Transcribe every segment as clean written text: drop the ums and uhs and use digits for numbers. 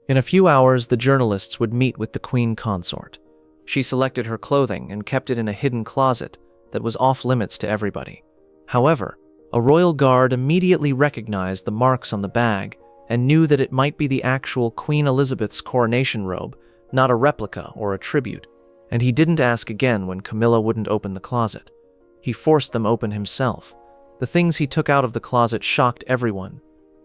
In a few hours, the journalists would meet with the Queen Consort. She selected her clothing and kept it in a hidden closet that was off-limits to everybody. However, a royal guard immediately recognized the marks on the bag and knew that it might be the actual Queen Elizabeth's coronation robe, not a replica or a tribute. And he didn't ask again when Camilla wouldn't open the closet. He forced them open himself. The things he took out of the closet shocked everyone.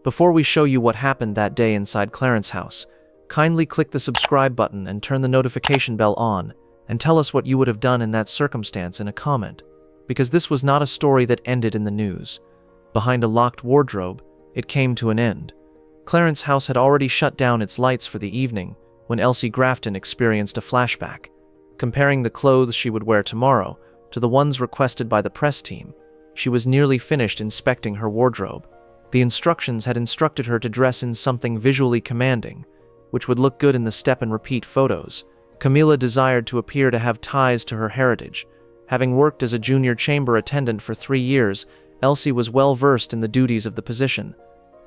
Before we show you what happened that day inside Clarence House, kindly click the subscribe button and turn the notification bell on, and tell us what you would have done in that circumstance in a comment, because this was not a story that ended in the news. Behind a locked wardrobe, it came to an end. Clarence House had already shut down its lights for the evening when Elsie Grafton experienced a flashback. Comparing the clothes she would wear tomorrow to the ones requested by the press team, she was nearly finished inspecting her wardrobe. The instructions had instructed her to dress in something visually commanding, which would look good in the step-and-repeat photos. Camilla desired to appear to have ties to her heritage. Having worked as a junior chamber attendant for 3 years, Elsie was well versed in the duties of the position.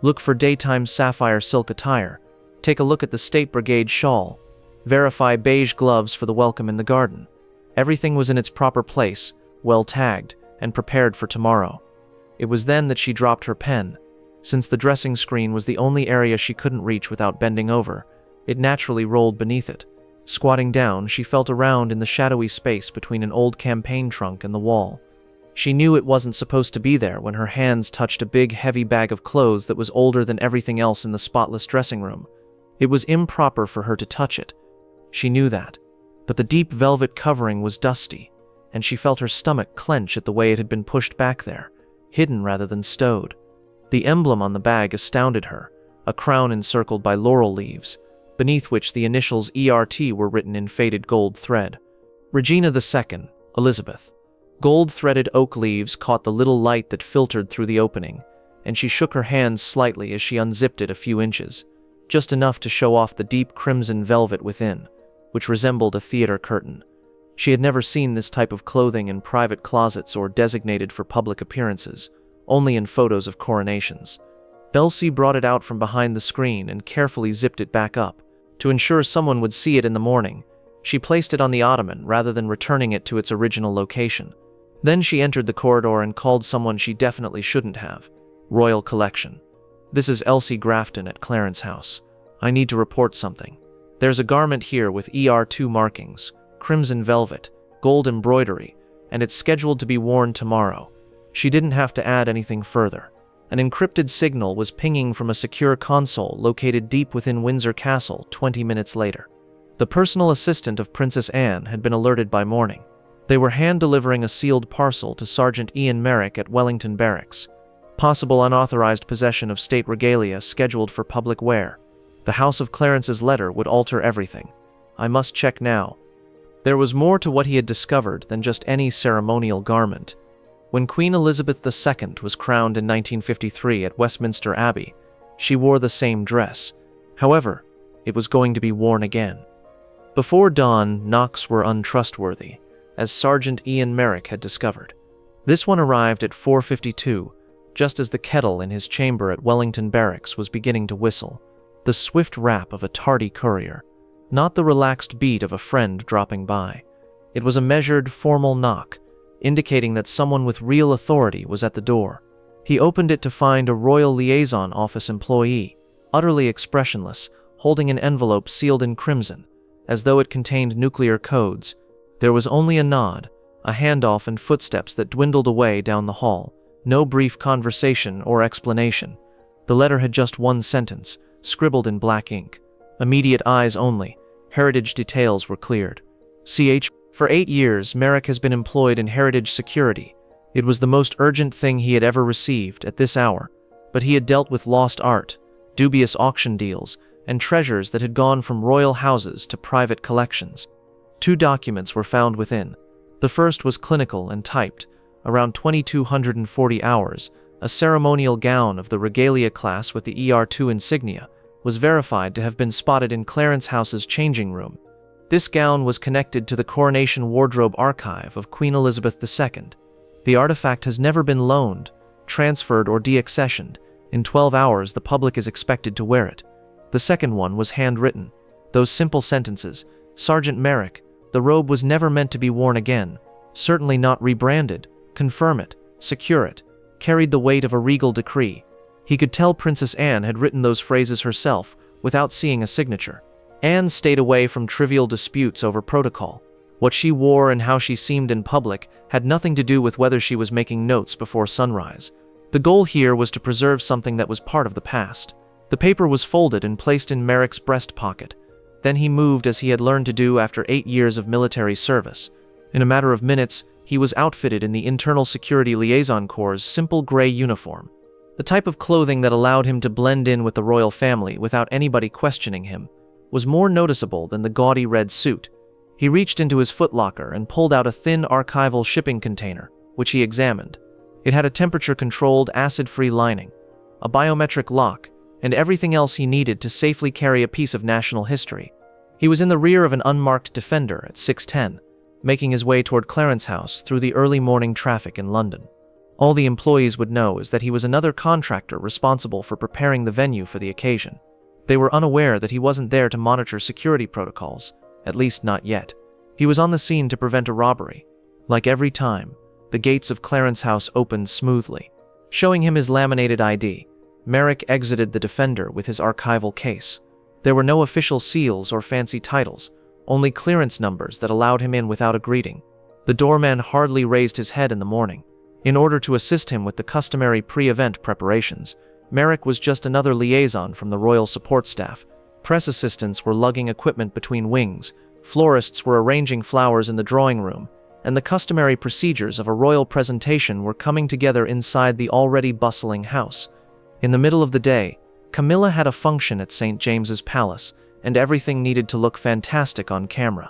Look for daytime sapphire silk attire. Take a look at the State Brigade shawl. Verify beige gloves for the welcome in the garden. Everything was in its proper place, well tagged, and prepared for tomorrow. It was then that she dropped her pen. Since the dressing screen was the only area she couldn't reach without bending over, it naturally rolled beneath it. Squatting down, she felt around in the shadowy space between an old campaign trunk and the wall. She knew it wasn't supposed to be there when her hands touched a big, heavy bag of clothes that was older than everything else in the spotless dressing room. It was improper for her to touch it. She knew that. But the deep velvet covering was dusty, and she felt her stomach clench at the way it had been pushed back there, hidden rather than stowed. The emblem on the bag astounded her, a crown encircled by laurel leaves, beneath which the initials ERT were written in faded gold thread. Regina II, Elizabeth. Gold-threaded oak leaves caught the little light that filtered through the opening, and she shook her hands slightly as she unzipped it a few inches, just enough to show off the deep crimson velvet within, which resembled a theater curtain. She had never seen this type of clothing in private closets or designated for public appearances, only in photos of coronations. Elsie brought it out from behind the screen and carefully zipped it back up. To ensure someone would see it in the morning, she placed it on the ottoman rather than returning it to its original location. Then she entered the corridor and called someone she definitely shouldn't have. Royal Collection. This is Elsie Grafton at Clarence House. I need to report something. There's a garment here with ER2 markings, crimson velvet, gold embroidery, and it's scheduled to be worn tomorrow. She didn't have to add anything further. An encrypted signal was pinging from a secure console located deep within Windsor Castle 20 minutes later. The personal assistant of Princess Anne had been alerted by morning. They were hand-delivering a sealed parcel to Sergeant Ian Merrick at Wellington Barracks. Possible unauthorized possession of state regalia scheduled for public wear. The House of Clarence's letter would alter everything. I must check now. There was more to what he had discovered than just any ceremonial garment. When Queen Elizabeth II was crowned in 1953 at Westminster Abbey, she wore the same dress. However, it was going to be worn again. Before dawn, knocks were untrustworthy, as Sergeant Ian Merrick had discovered. This one arrived at 4:52, just as the kettle in his chamber at Wellington Barracks was beginning to whistle, the swift rap of a tardy courier, not the relaxed beat of a friend dropping by. It was a measured, formal knock, indicating that someone with real authority was at the door. He opened it to find a Royal Liaison Office employee, utterly expressionless, holding an envelope sealed in crimson, as though it contained nuclear codes. There was only a nod, a handoff and footsteps that dwindled away down the hall. No brief conversation or explanation. The letter had just one sentence, scribbled in black ink. Immediate eyes only. Heritage details were cleared. CH. For 8 years, Merrick has been employed in heritage security. It was the most urgent thing he had ever received at this hour, but he had dealt with lost art, dubious auction deals, and treasures that had gone from royal houses to private collections. 2 documents were found within. The first was clinical and typed, around 2240 hours. A ceremonial gown of the regalia class with the ER2 insignia was verified to have been spotted in Clarence House's changing room. This gown was connected to the Coronation Wardrobe Archive of Queen Elizabeth II. The artifact has never been loaned, transferred, or deaccessioned. In 12 hours, the public is expected to wear it. The second one was handwritten. Those simple sentences: Sergeant Merrick, the robe was never meant to be worn again. Certainly not rebranded. Confirm it. Secure it. Carried the weight of a regal decree. He could tell Princess Anne had written those phrases herself, without seeing a signature. Anne stayed away from trivial disputes over protocol. What she wore and how she seemed in public had nothing to do with whether she was making notes before sunrise. The goal here was to preserve something that was part of the past. The paper was folded and placed in Merrick's breast pocket. Then he moved as he had learned to do after 8 years of military service. In a matter of minutes, he was outfitted in the Internal Security Liaison Corps' simple gray uniform. The type of clothing that allowed him to blend in with the royal family without anybody questioning him was more noticeable than the gaudy red suit. He reached into his footlocker and pulled out a thin archival shipping container, which he examined. It had a temperature-controlled, acid-free lining, a biometric lock, and everything else he needed to safely carry a piece of national history. He was in the rear of an unmarked Defender at 6:10, making his way toward Clarence House through the early morning traffic in London. All the employees would know is that he was another contractor responsible for preparing the venue for the occasion. They were unaware that he wasn't there to monitor security protocols, at least not yet. He was on the scene to prevent a robbery. Like every time, the gates of Clarence House opened smoothly. Showing him his laminated ID, Merrick exited the Defender with his archival case. There were no official seals or fancy titles, only clearance numbers that allowed him in without a greeting. The doorman hardly raised his head in the morning. In order to assist him with the customary pre-event preparations, Merrick was just another liaison from the royal support staff. Press assistants were lugging equipment between wings, florists were arranging flowers in the drawing room, and the customary procedures of a royal presentation were coming together inside the already bustling house. In the middle of the day, Camilla had a function at St. James's Palace, and everything needed to look fantastic on camera.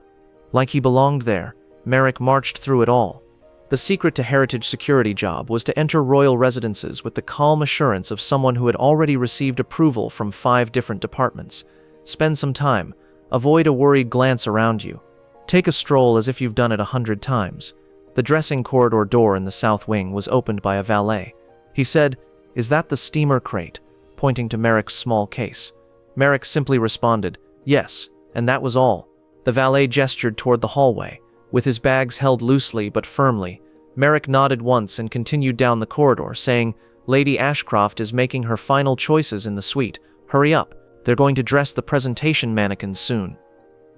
Like he belonged there, Merrick marched through it all. The secret to Heritage security job was to enter royal residences with the calm assurance of someone who had already received approval from 5 different departments. Spend some time. Avoid a worried glance around you. Take a stroll as if you've done it 100 times. The dressing corridor door in the south wing was opened by a valet. He said, "Is that the steamer crate?" pointing to Merrick's small case. Merrick simply responded, "Yes," and that was all. The valet gestured toward the hallway. With his bags held loosely but firmly, Merrick nodded once and continued down the corridor, saying, "Lady Ashcroft is making her final choices in the suite. Hurry up, they're going to dress the presentation mannequins soon."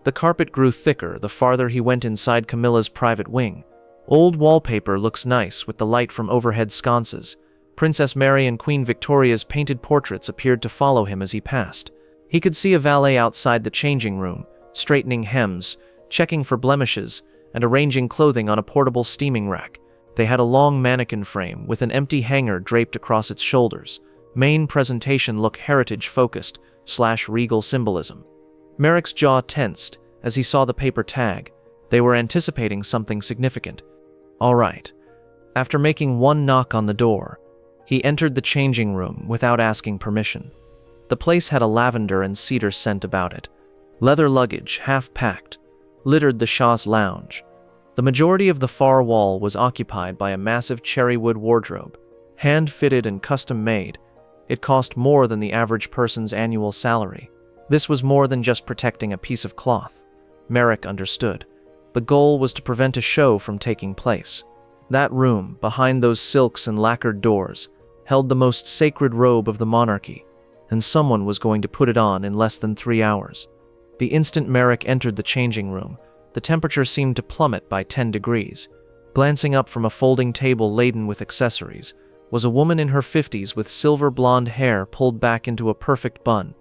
The carpet grew thicker the farther he went inside Camilla's private wing. Old wallpaper looks nice with the light from overhead sconces. Princess Mary and Queen Victoria's painted portraits appeared to follow him as he passed. He could see a valet outside the changing room, straightening hems, checking for blemishes, and arranging clothing on a portable steaming rack. They had a long mannequin frame with an empty hanger draped across its shoulders. Main presentation look heritage-focused / regal symbolism. Merrick's jaw tensed as he saw the paper tag. They were anticipating something significant. All right. After making one knock on the door, he entered the changing room without asking permission. The place had a lavender and cedar scent about it. Leather luggage, half-packed, littered the Shah's lounge. The majority of the far wall was occupied by a massive cherrywood wardrobe, hand-fitted and custom-made. It cost more than the average person's annual salary. This was more than just protecting a piece of cloth. Merrick understood. The goal was to prevent a show from taking place. That room, behind those silks and lacquered doors, held the most sacred robe of the monarchy, and someone was going to put it on in less than 3 hours. The instant Merrick entered the changing room, the temperature seemed to plummet by 10 degrees. Glancing up from a folding table laden with accessories was a woman in her 50s with silver blonde hair pulled back into a perfect bun.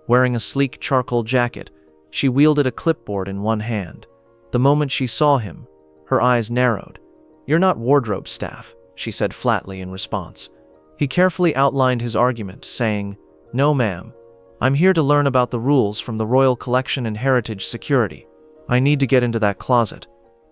Wearing a sleek charcoal jacket, she wielded a clipboard in one hand. The moment she saw him, her eyes narrowed. "You're not wardrobe staff," she said flatly in response. He carefully outlined his argument, saying, "No, ma'am. I'm here to learn about the rules from the Royal Collection and Heritage Security. I need to get into that closet."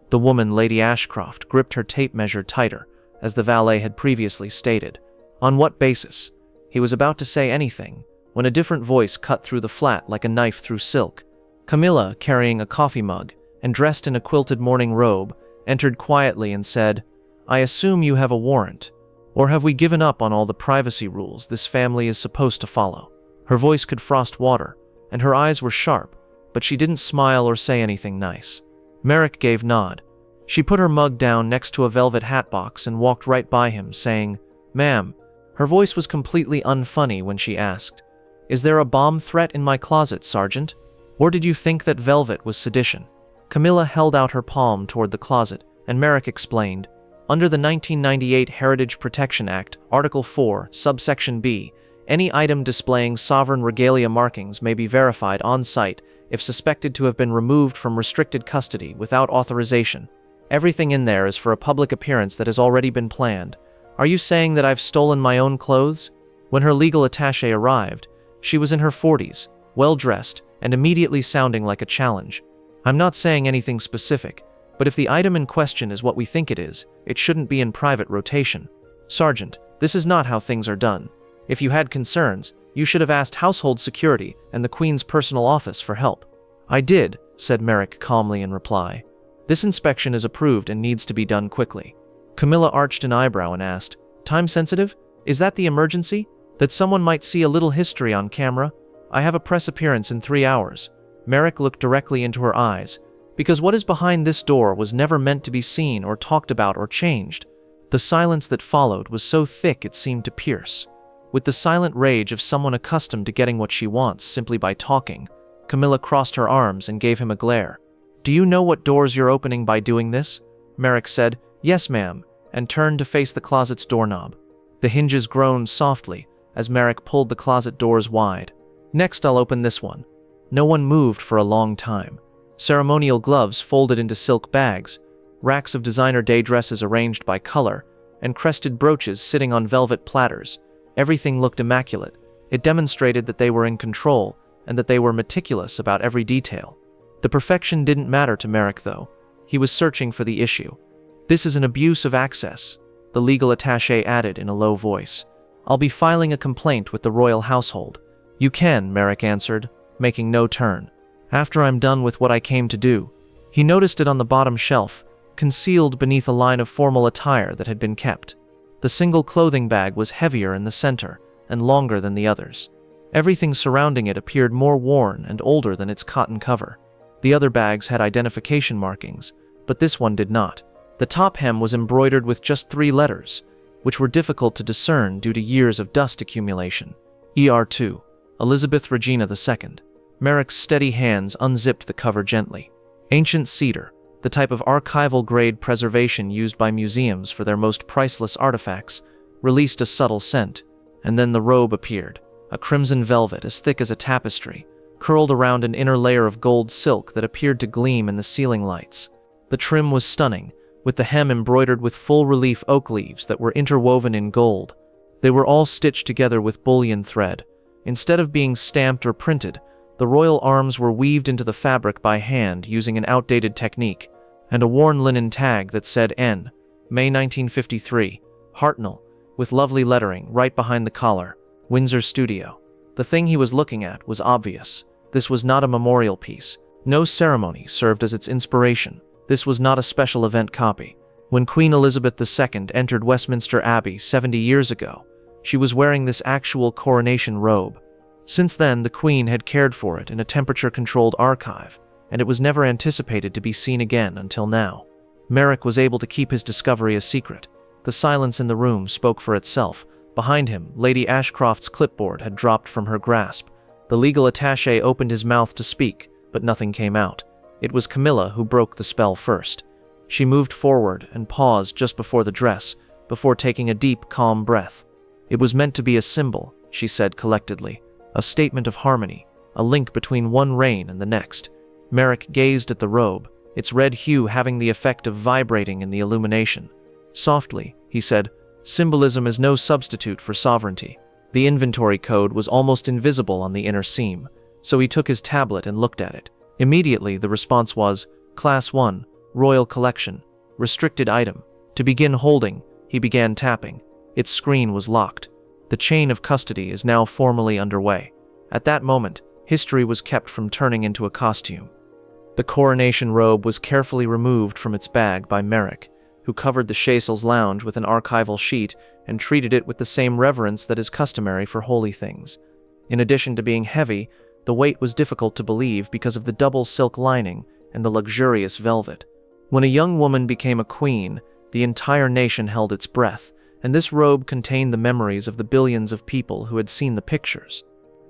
The woman, Lady Ashcroft, gripped her tape measure tighter, as the valet had previously stated. On what basis? He was about to say anything, when a different voice cut through the flat like a knife through silk. Camilla, carrying a coffee mug and dressed in a quilted morning robe, entered quietly and said, "I assume you have a warrant. Or have we given up on all the privacy rules this family is supposed to follow?" Her voice could frost water, and her eyes were sharp, but she didn't smile or say anything nice. Merrick gave nod. She put her mug down next to a velvet hat box and walked right by him, saying, "Ma'am." Her voice was completely unfunny when she asked, "Is there a bomb threat in my closet, Sergeant? Or did you think that velvet was sedition?" Camilla held out her palm toward the closet, and Merrick explained, "Under the 1998 Heritage Protection Act, Article 4, Subsection B, any item displaying sovereign regalia markings may be verified on-site if suspected to have been removed from restricted custody without authorization. Everything in there is for a public appearance that has already been planned. Are you saying that I've stolen my own clothes?" When her legal attaché arrived, she was in her 40s, well-dressed, and immediately sounding like a challenge. "I'm not saying anything specific, but if the item in question is what we think it is, it shouldn't be in private rotation. Sergeant, this is not how things are done. If you had concerns, you should have asked Household Security and the Queen's personal office for help." "I did," said Merrick calmly in reply. "This inspection is approved and needs to be done quickly." Camilla arched an eyebrow and asked, "Time sensitive? Is that the emergency? That someone might see a little history on camera? I have a press appearance in 3 hours." Merrick looked directly into her eyes, because what is behind this door was never meant to be seen or talked about or changed. The silence that followed was so thick it seemed to pierce. With the silent rage of someone accustomed to getting what she wants simply by talking, Camilla crossed her arms and gave him a glare. "Do you know what doors you're opening by doing this?" Merrick said, "Yes, ma'am," and turned to face the closet's doorknob. The hinges groaned softly as Merrick pulled the closet doors wide. "Next, I'll open this one." No one moved for a long time. Ceremonial gloves folded into silk bags, racks of designer day dresses arranged by color, and crested brooches sitting on velvet platters. Everything looked immaculate. It demonstrated that they were in control and that they were meticulous about every detail. The perfection didn't matter to Merrick, though. He was searching for the issue. "This is an abuse of access," the legal attaché added in a low voice. "I'll be filing a complaint with the royal household." "You can," Merrick answered, making no turn. "After I'm done with what I came to do." He noticed it on the bottom shelf, concealed beneath a line of formal attire that had been kept. The single clothing bag was heavier in the center and longer than the others. Everything surrounding it appeared more worn and older than its cotton cover. The other bags had identification markings, but this one did not. The top hem was embroidered with just 3 letters, which were difficult to discern due to years of dust accumulation. ER2, Elizabeth Regina II. Merrick's steady hands unzipped the cover gently. Ancient cedar, the type of archival-grade preservation used by museums for their most priceless artifacts, released a subtle scent, and then the robe appeared, a crimson velvet as thick as a tapestry, curled around an inner layer of gold silk that appeared to gleam in the ceiling lights. The trim was stunning, with the hem embroidered with full-relief oak leaves that were interwoven in gold. They were all stitched together with bullion thread. Instead of being stamped or printed, the royal arms were weaved into the fabric by hand using an outdated technique, and a worn linen tag that said N, May 1953, Hartnell, with lovely lettering right behind the collar, Windsor Studio. The thing he was looking at was obvious. This was not a memorial piece. No ceremony served as its inspiration. This was not a special event copy. When Queen Elizabeth II entered Westminster Abbey 70 years ago, she was wearing this actual coronation robe. Since then, the Queen had cared for it in a temperature-controlled archive, and it was never anticipated to be seen again until now. Merrick was able to keep his discovery a secret. The silence in the room spoke for itself. Behind him, Lady Ashcroft's clipboard had dropped from her grasp. The legal attaché opened his mouth to speak, but nothing came out. It was Camilla who broke the spell first. She moved forward and paused just before the dress, before taking a deep, calm breath. "It was meant to be a symbol," she said collectedly. "A statement of harmony, a link between one reign and the next." Merrick gazed at the robe, its red hue having the effect of vibrating in the illumination. Softly, he said, "Symbolism is no substitute for sovereignty." The inventory code was almost invisible on the inner seam, so he took his tablet and looked at it. Immediately, the response was, Class 1, Royal Collection, Restricted Item. To begin holding, he began tapping. Its screen was locked. The chain of custody is now formally underway. At that moment, history was kept from turning into a costume. The coronation robe was carefully removed from its bag by Merrick, who covered the Chasel's lounge with an archival sheet and treated it with the same reverence that is customary for holy things. In addition to being heavy, the weight was difficult to believe because of the double silk lining and the luxurious velvet. When a young woman became a queen, the entire nation held its breath, and this robe contained the memories of the billions of people who had seen the pictures.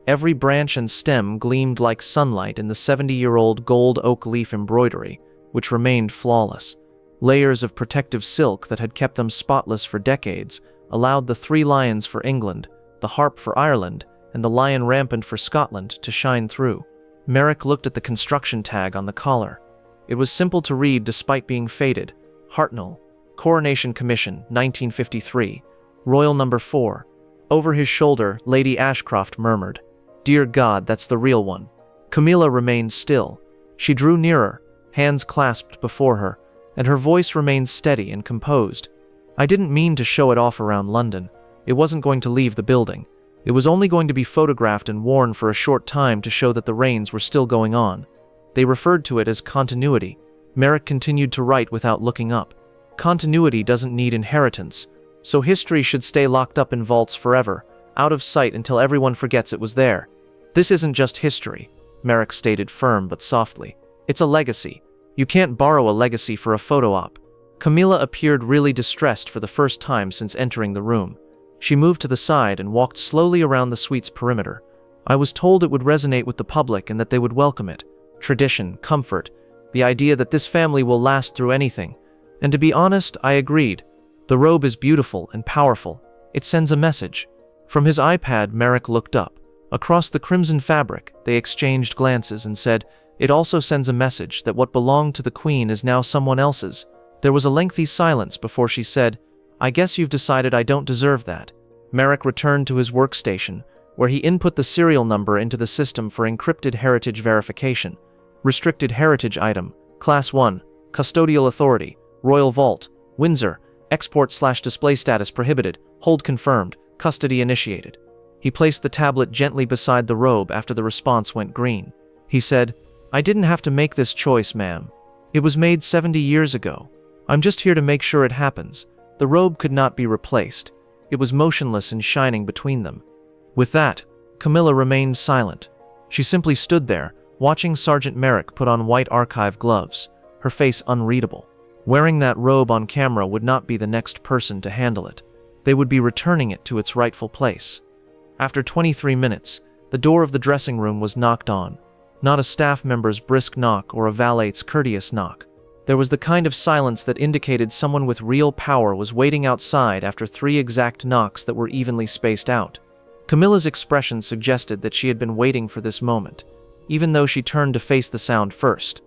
Every branch and stem gleamed like sunlight in the 70-year-old gold oak leaf embroidery, which remained flawless. Layers of protective silk that had kept them spotless for decades allowed the 3 lions for England, the harp for Ireland, and the lion rampant for Scotland to shine through. Merrick looked at the construction tag on the collar. It was simple to read despite being faded. Hartnell, Coronation Commission, 1953, Royal No. 4. Over his shoulder, Lady Ashcroft murmured, "Dear God, that's the real one." Camilla remained still. She drew nearer, hands clasped before her, and her voice remained steady and composed. "I didn't mean to show it off around London. It wasn't going to leave the building. It was only going to be photographed and worn for a short time to show that the reigns were still going on." They referred to it as continuity. Merrick continued to write without looking up. Continuity doesn't need inheritance, so history should stay locked up in vaults forever, out of sight until everyone forgets it was there. "This isn't just history," Merrick stated firm but softly. "It's a legacy. You can't borrow a legacy for a photo op." Camilla appeared really distressed for the first time since entering the room. She moved to the side and walked slowly around the suite's perimeter. "I was told it would resonate with the public and that they would welcome it. Tradition, comfort, the idea that this family will last through anything. And to be honest, I agreed. The robe is beautiful and powerful. It sends a message." From his iPad, Merrick looked up. Across the crimson fabric, they exchanged glances and said, "It also sends a message that what belonged to the Queen is now someone else's." There was a lengthy silence before she said, "I guess you've decided I don't deserve that." Merrick returned to his workstation, where he input the serial number into the system for encrypted heritage verification. Restricted heritage item, Class 1, Custodial Authority, Royal Vault, Windsor, Export/display status prohibited, hold confirmed, custody initiated. He placed the tablet gently beside the robe after the response went green. He said, "I didn't have to make this choice, ma'am. It was made 70 years ago. I'm just here to make sure it happens." The robe could not be replaced. It was motionless and shining between them. With that, Camilla remained silent. She simply stood there, watching Sergeant Merrick put on white archive gloves, her face unreadable. Wearing that robe on camera would not be the next person to handle it. They would be returning it to its rightful place. After 23 minutes, the door of the dressing room was knocked on. Not a staff member's brisk knock or a valet's courteous knock. There was the kind of silence that indicated someone with real power was waiting outside after 3 exact knocks that were evenly spaced out. Camilla's expression suggested that she had been waiting for this moment, even though she turned to face the sound first.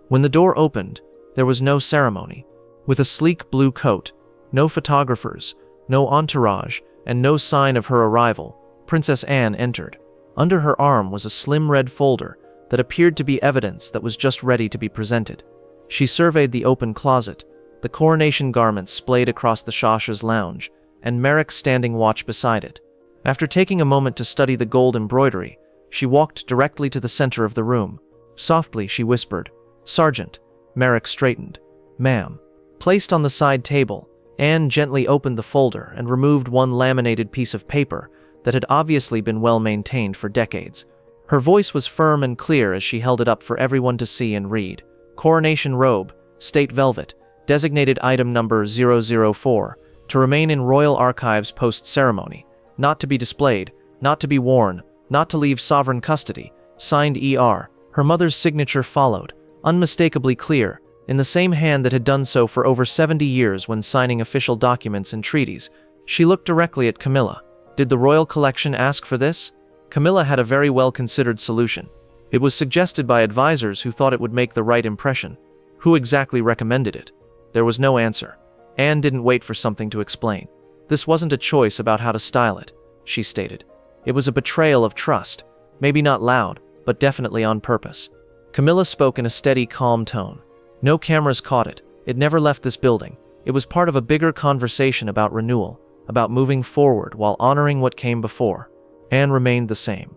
When the door opened, there was no ceremony. With a sleek blue coat, no photographers, no entourage, and no sign of her arrival, Princess Anne entered. Under her arm was a slim red folder that appeared to be evidence that was just ready to be presented. She surveyed the open closet, the coronation garments splayed across the Shasha's lounge, and Merrick standing watch beside it. After taking a moment to study the gold embroidery, she walked directly to the center of the room. Softly, she whispered, "Sergeant." Merrick straightened. "Ma'am." Placed on the side table, Anne gently opened the folder and removed one laminated piece of paper that had obviously been well maintained for decades. Her voice was firm and clear as she held it up for everyone to see and read. "Coronation robe, state velvet, designated item number 004, to remain in Royal Archives post-ceremony, not to be displayed, not to be worn, not to leave sovereign custody, signed ER." Her mother's signature followed, unmistakably clear, in the same hand that had done so for over 70 years when signing official documents and treaties. She looked directly at Camilla. Did the royal collection ask for this? Camilla had a very well-considered solution. It was suggested by advisors who thought it would make the right impression. Who exactly recommended it? There was no answer. Anne didn't wait for something to explain. This wasn't a choice about how to style it, she stated. It was a betrayal of trust, maybe not loud, but definitely on purpose. Camilla spoke in a steady, calm tone. No cameras caught it. It never left this building. It was part of a bigger conversation about renewal, about moving forward while honoring what came before. Anne remained the same.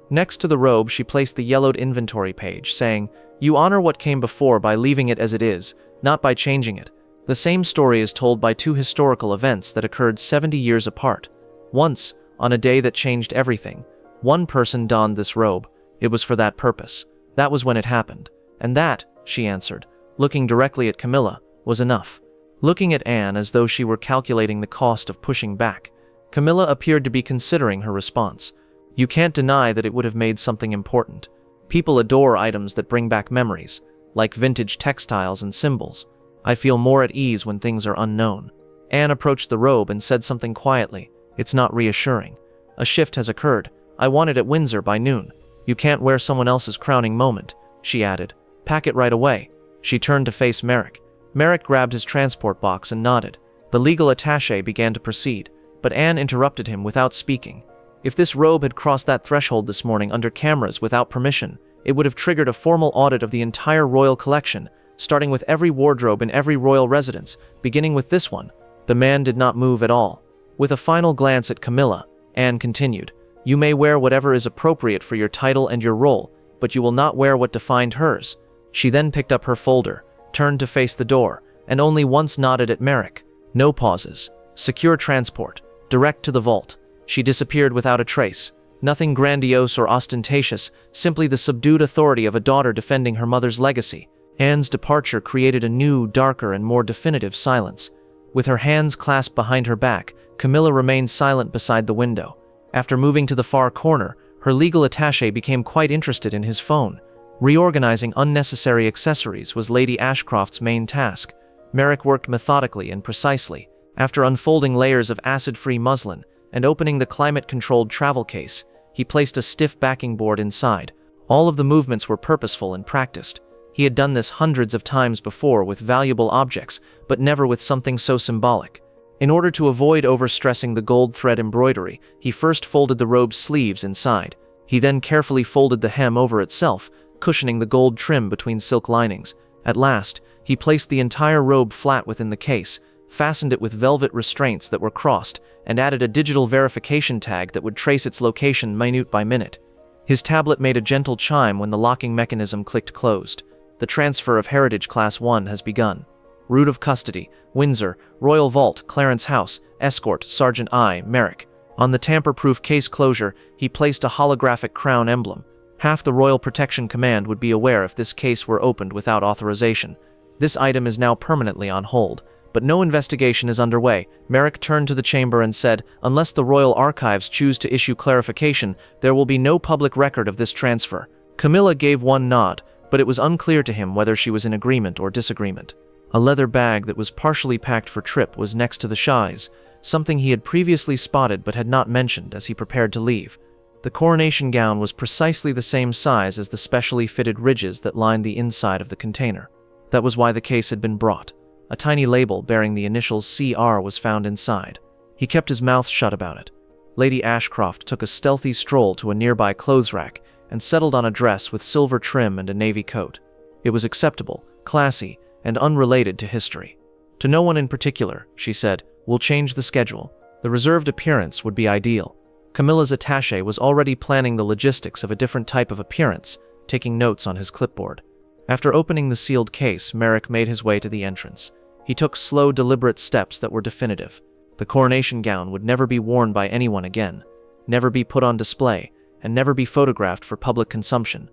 Next to the robe, she placed the yellowed inventory page, saying, "You honor what came before by leaving it as it is, not by changing it." The same story is told by 2 historical events that occurred 70 years apart. Once, on a day that changed everything. One person donned this robe. It was for that purpose. That was when it happened. And that, she answered, looking directly at Camilla, was enough. Looking at Anne as though she were calculating the cost of pushing back, Camilla appeared to be considering her response. You can't deny that it would have made something important. People adore items that bring back memories, like vintage textiles and symbols. I feel more at ease when things are unknown. Anne approached the robe and said something quietly. It's not reassuring. A shift has occurred. I want it at Windsor by noon. You can't wear someone else's crowning moment, she added. Pack it right away. She turned to face Merrick. Merrick grabbed his transport box and nodded. The legal attaché began to proceed, but Anne interrupted him without speaking. If this robe had crossed that threshold this morning under cameras without permission, it would have triggered a formal audit of the entire royal collection, starting with every wardrobe in every royal residence, beginning with this one. The man did not move at all. With a final glance at Camilla, Anne continued, You may wear whatever is appropriate for your title and your role, but you will not wear what defined hers. She then picked up her folder, turned to face the door, and only once nodded at Merrick. No pauses. Secure transport. Direct to the vault. She disappeared without a trace. Nothing grandiose or ostentatious, simply the subdued authority of a daughter defending her mother's legacy. Anne's departure created a new, darker, and more definitive silence. With her hands clasped behind her back, Camilla remained silent beside the window. After moving to the far corner, her legal attaché became quite interested in his phone. Reorganizing unnecessary accessories was Lady Ashcroft's main task. Merrick worked methodically and precisely. After unfolding layers of acid-free muslin and opening the climate-controlled travel case, he placed a stiff backing board inside. All of the movements were purposeful and practiced. He had done this hundreds of times before with valuable objects, but never with something so symbolic. In order to avoid overstressing the gold thread embroidery, he first folded the robe's sleeves inside. He then carefully folded the hem over itself, cushioning the gold trim between silk linings. At last, he placed the entire robe flat within the case, fastened it with velvet restraints that were crossed, and added a digital verification tag that would trace its location minute by minute. His tablet made a gentle chime when the locking mechanism clicked closed. The transfer of Heritage Class 1 has begun. Route of Custody, Windsor, Royal Vault, Clarence House, Escort, Sergeant I, Merrick. On the tamper-proof case closure, he placed a holographic crown emblem. Half the Royal Protection Command would be aware if this case were opened without authorization. This item is now permanently on hold, but no investigation is underway. Merrick turned to the chamber and said, Unless the Royal Archives choose to issue clarification, there will be no public record of this transfer. Camilla gave one nod, but it was unclear to him whether she was in agreement or disagreement. A leather bag that was partially packed for trip was next to the chaise, something he had previously spotted but had not mentioned as he prepared to leave. The coronation gown was precisely the same size as the specially fitted ridges that lined the inside of the container. That was why the case had been brought. A tiny label bearing the initials CR was found inside. He kept his mouth shut about it. Lady Ashcroft took a stealthy stroll to a nearby clothes rack and settled on a dress with silver trim and a navy coat. It was acceptable, classy, and unrelated to history. To no one in particular, she said, We'll change the schedule. The reserved appearance would be ideal. Camilla's attaché was already planning the logistics of a different type of appearance, taking notes on his clipboard. After opening the sealed case, Merrick made his way to the entrance. He took slow, deliberate steps that were definitive. The coronation gown would never be worn by anyone again, never be put on display, and never be photographed for public consumption.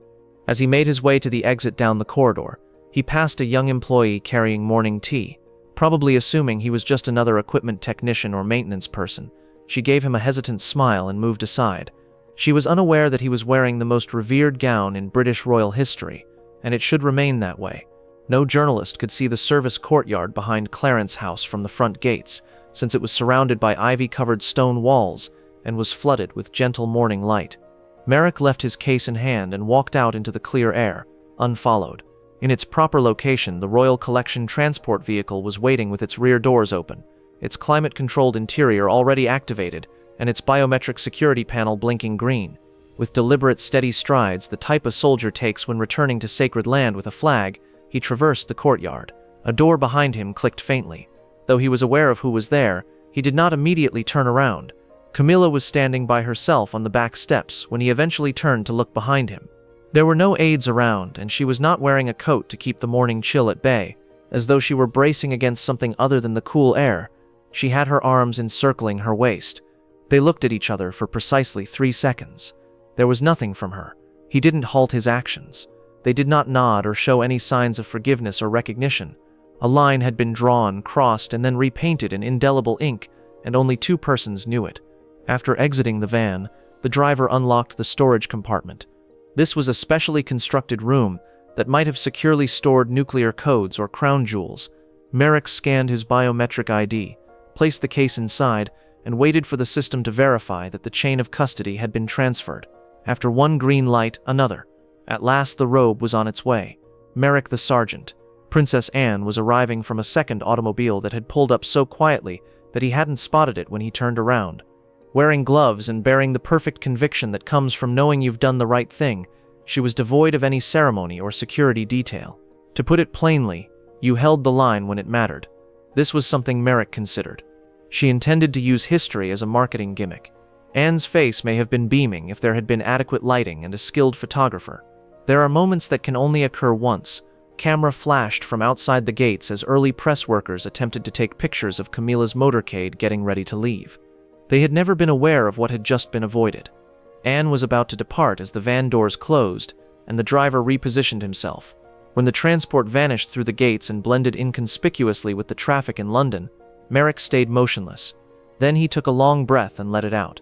As he made his way to the exit down the corridor, he passed a young employee carrying morning tea. Probably assuming he was just another equipment technician or maintenance person, she gave him a hesitant smile and moved aside. She was unaware that he was wearing the most revered gown in British royal history, and it should remain that way. No journalist could see the service courtyard behind Clarence House from the front gates, since it was surrounded by ivy-covered stone walls and was flooded with gentle morning light. Merrick left his case in hand and walked out into the clear air, unfollowed. In its proper location, the Royal Collection transport vehicle was waiting with its rear doors open, its climate-controlled interior already activated, and its biometric security panel blinking green. With deliberate, steady strides, the type a soldier takes when returning to sacred land with a flag, he traversed the courtyard. A door behind him clicked faintly. Though he was aware of who was there, he did not immediately turn around. Camilla was standing by herself on the back steps when he eventually turned to look behind him. There were no aides around, and she was not wearing a coat to keep the morning chill at bay, as though she were bracing against something other than the cool air. She had her arms encircling her waist. They looked at each other for precisely 3 seconds. There was nothing from her. He didn't halt his actions. They did not nod or show any signs of forgiveness or recognition. A line had been drawn, crossed, and then repainted in indelible ink, and only 2 persons knew it. After exiting the van, the driver unlocked the storage compartment. This was a specially constructed room that might have securely stored nuclear codes or crown jewels. Merrick scanned his biometric ID, placed the case inside, and waited for the system to verify that the chain of custody had been transferred. After one green light, another. At last the robe was on its way. Merrick the sergeant. Princess Anne was arriving from a second automobile that had pulled up so quietly that he hadn't spotted it when he turned around. Wearing gloves and bearing the perfect conviction that comes from knowing you've done the right thing, she was devoid of any ceremony or security detail. To put it plainly, you held the line when it mattered. This was something Merrick considered. She intended to use history as a marketing gimmick. Anne's face may have been beaming if there had been adequate lighting and a skilled photographer. There are moments that can only occur once. Camera flashed from outside the gates as early press workers attempted to take pictures of Camilla's motorcade getting ready to leave. They had never been aware of what had just been avoided. Anne was about to depart as the van doors closed, and the driver repositioned himself. When the transport vanished through the gates and blended inconspicuously with the traffic in London, Merrick stayed motionless. Then he took a long breath and let it out.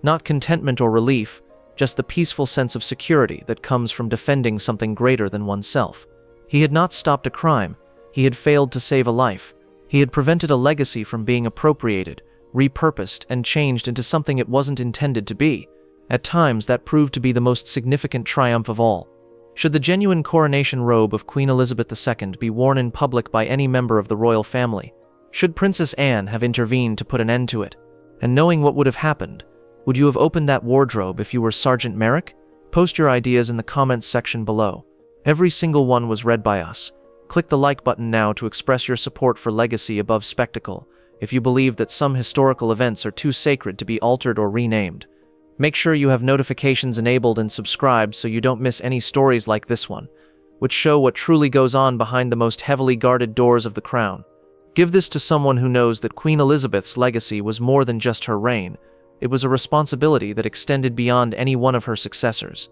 Not contentment or relief, just the peaceful sense of security that comes from defending something greater than oneself. He had not stopped a crime. He had failed to save a life. He had prevented a legacy from being appropriated, repurposed, and changed into something it wasn't intended to be. At times, that proved to be the most significant triumph of all. Should the genuine coronation robe of Queen Elizabeth II be worn in public by any member of the royal family? Should Princess Anne have intervened to put an end to it? And knowing what would have happened, would you have opened that wardrobe if you were Sergeant Merrick? Post your ideas in the comments section below. Every single one was read by us. Click the like button now to express your support for legacy above spectacle, if you believe that some historical events are too sacred to be altered or renamed. Make sure you have notifications enabled and subscribed so you don't miss any stories like this one, which show what truly goes on behind the most heavily guarded doors of the crown. Give this to someone who knows that Queen Elizabeth's legacy was more than just her reign. It was a responsibility that extended beyond any one of her successors.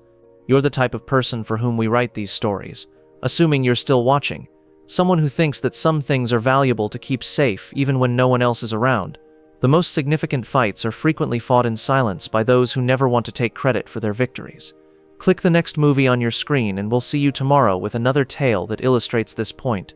You're the type of person for whom we write these stories, assuming you're still watching. Someone who thinks that some things are valuable to keep safe even when no one else is around. The most significant fights are frequently fought in silence by those who never want to take credit for their victories. Click the next movie on your screen and we'll see you tomorrow with another tale that illustrates this point.